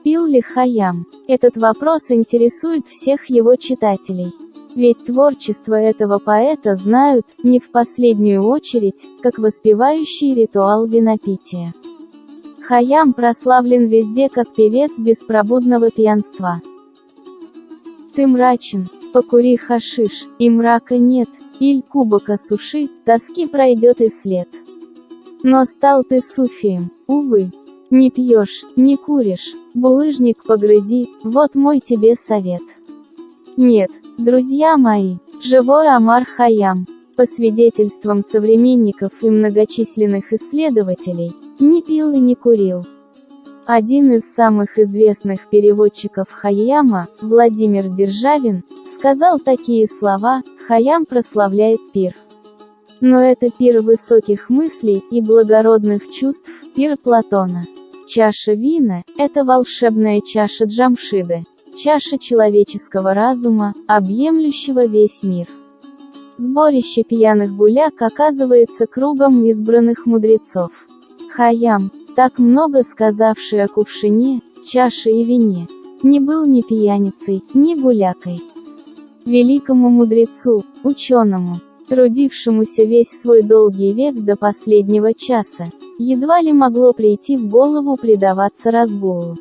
Пил ли Хайям? Этот вопрос интересует всех его читателей. Ведь творчество этого поэта знают, не в последнюю очередь, как воспевающий ритуал винопития. Хайям прославлен везде как певец беспробудного пьянства. Ты мрачен, покури хашиш, и мрака нет, иль кубок осуши, тоски пройдет и след. Но стал ты суфием, увы. Не пьешь, не куришь, булыжник погрызи, вот мой тебе совет. Нет, друзья мои, живой Омар Хайям, по свидетельствам современников и многочисленных исследователей, не пил и не курил. Один из самых известных переводчиков Хайяма, Владимир Державин, сказал такие слова: «Хайям прославляет пир. Но это пир высоких мыслей и благородных чувств, пир Платона. Чаша вина – это волшебная чаша Джамшида, чаша человеческого разума, объемлющего весь мир. Сборище пьяных гуляк оказывается кругом избранных мудрецов. Хайям, так много сказавший о кувшине, чаше и вине, не был ни пьяницей, ни гулякой. Великому мудрецу, ученому, трудившемуся весь свой долгий век до последнего часа, едва ли могло прийти в голову предаваться разгулу.